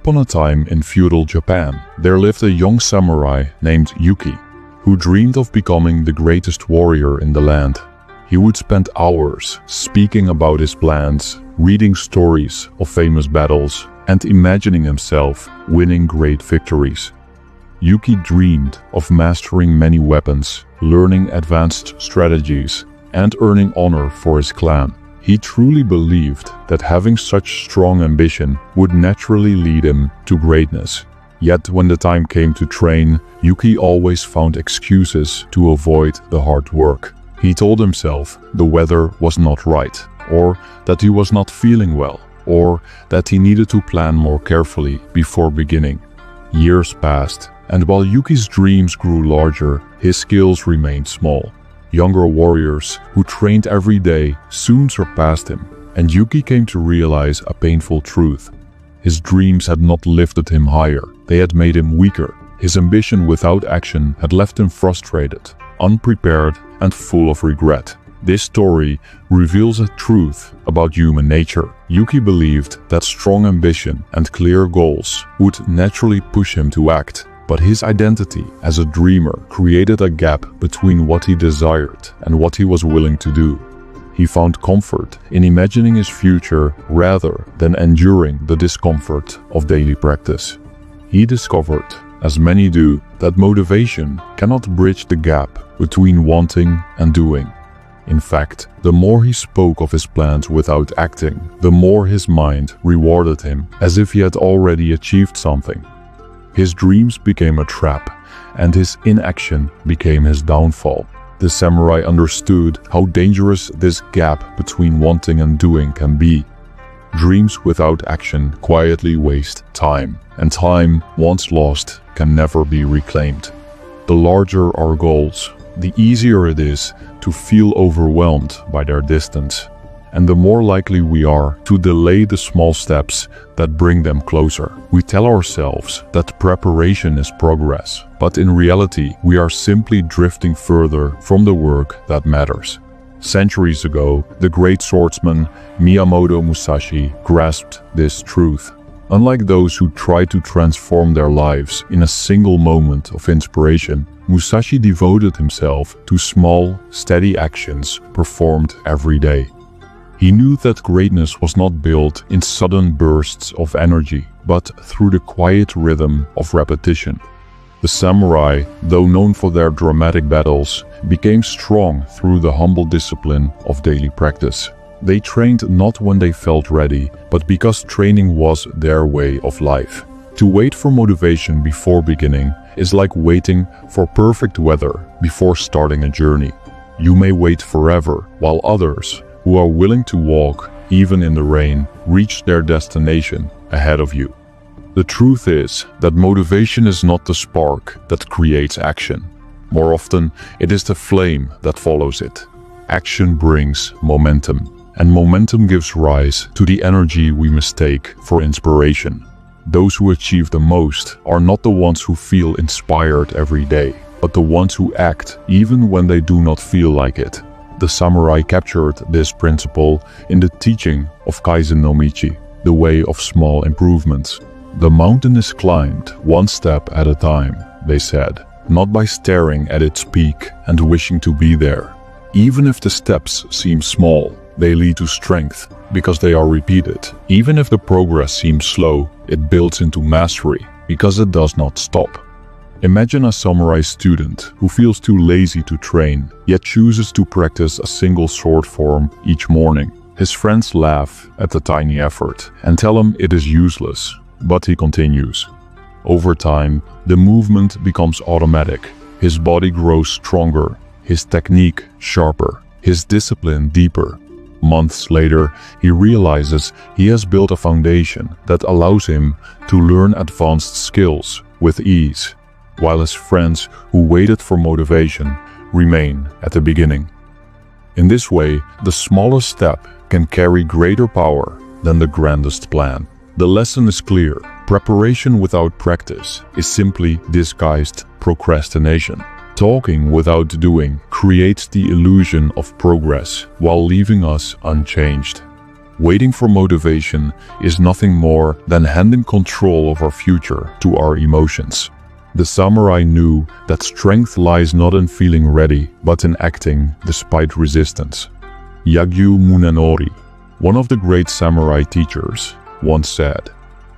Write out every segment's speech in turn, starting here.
upon a time in feudal Japan, there lived a young samurai named Yuki, who dreamed of becoming the greatest warrior in the land. He would spend hours speaking about his plans, reading stories of famous battles, and imagining himself winning great victories. Yuki dreamed of mastering many weapons, learning advanced strategies, and earning honor for his clan. He truly believed that having such strong ambition would naturally lead him to greatness. Yet when the time came to train, Yuki always found excuses to avoid the hard work. He told himself the weather was not right, or that he was not feeling well, or that he needed to plan more carefully before beginning. Years passed, and while Yuki's dreams grew larger, his skills remained small. Younger warriors who trained every day soon surpassed him, and Yuki came to realize a painful truth. His dreams had not lifted him higher, they had made him weaker. His ambition without action had left him frustrated, unprepared, and full of regret. This story reveals a truth about human nature. Yuki believed that strong ambition and clear goals would naturally push him to act. But his identity as a dreamer created a gap between what he desired and what he was willing to do. He found comfort in imagining his future rather than enduring the discomfort of daily practice. He discovered, as many do, that motivation cannot bridge the gap between wanting and doing. In fact, the more he spoke of his plans without acting, the more his mind rewarded him as if he had already achieved something. His dreams became a trap, and his inaction became his downfall. The samurai understood how dangerous this gap between wanting and doing can be. Dreams without action quietly waste time, and time once lost can never be reclaimed. The larger our goals, the easier it is to feel overwhelmed by their distance, and the more likely we are to delay the small steps that bring them closer. We tell ourselves that preparation is progress, but in reality, we are simply drifting further from the work that matters. Centuries ago, the great swordsman Miyamoto Musashi grasped this truth. Unlike those who try to transform their lives in a single moment of inspiration, Musashi devoted himself to small, steady actions performed every day. He knew that greatness was not built in sudden bursts of energy, but through the quiet rhythm of repetition. The samurai, though known for their dramatic battles, became strong through the humble discipline of daily practice. They trained not when they felt ready, but because training was their way of life. To wait for motivation before beginning is like waiting for perfect weather before starting a journey. You may wait forever, while others, who are willing to walk, even in the rain, reach their destination ahead of you. The truth is that motivation is not the spark that creates action. More often, it is the flame that follows it. Action brings momentum, and momentum gives rise to the energy we mistake for inspiration. Those who achieve the most are not the ones who feel inspired every day, but the ones who act even when they do not feel like it. The samurai captured this principle in the teaching of Kaizen no Michi, the way of small improvements. The mountain is climbed one step at a time, they said, not by staring at its peak and wishing to be there. Even if the steps seem small, they lead to strength because they are repeated. Even if the progress seems slow, it builds into mastery because it does not stop. Imagine a samurai student who feels too lazy to train, yet chooses to practice a single sword form each morning. His friends laugh at the tiny effort and tell him it is useless, but he continues. Over time, the movement becomes automatic. His body grows stronger, his technique sharper, his discipline deeper. Months later, he realizes he has built a foundation that allows him to learn advanced skills with ease, while his friends who waited for motivation remain at the beginning. In this way, the smallest step can carry greater power than the grandest plan. The lesson is clear. Preparation without practice is simply disguised procrastination. Talking without doing creates the illusion of progress while leaving us unchanged. Waiting for motivation is nothing more than handing control of our future to our emotions. The samurai knew that strength lies not in feeling ready, but in acting despite resistance. Yagyū Munenori, one of the great samurai teachers, once said,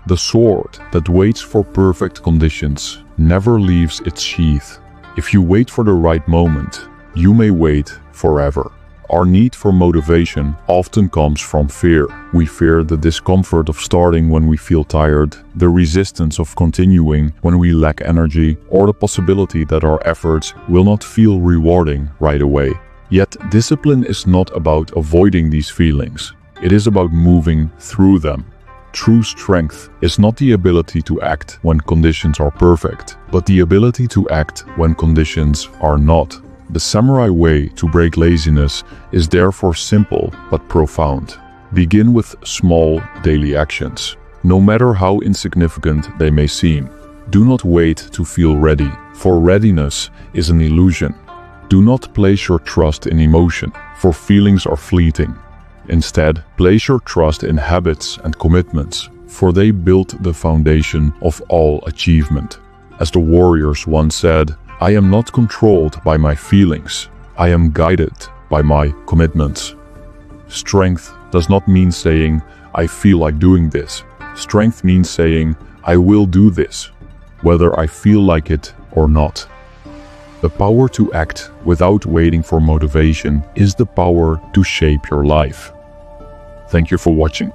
"The sword that waits for perfect conditions never leaves its sheath. If you wait for the right moment, you may wait forever." Our need for motivation often comes from fear. We fear the discomfort of starting when we feel tired, the resistance of continuing when we lack energy, or the possibility that our efforts will not feel rewarding right away. Yet, discipline is not about avoiding these feelings. It is about moving through them. True strength is not the ability to act when conditions are perfect, but the ability to act when conditions are not. The samurai way to break laziness is therefore simple but profound. Begin with small daily actions, no matter how insignificant they may seem. Do not wait to feel ready, for readiness is an illusion. Do not place your trust in emotion, for feelings are fleeting. Instead, place your trust in habits and commitments, for they build the foundation of all achievement. As the warriors once said, "I am not controlled by my feelings. I am guided by my commitments." Strength does not mean saying, "I feel like doing this." Strength means saying, "I will do this, whether I feel like it or not." The power to act without waiting for motivation is the power to shape your life. Thank you for watching.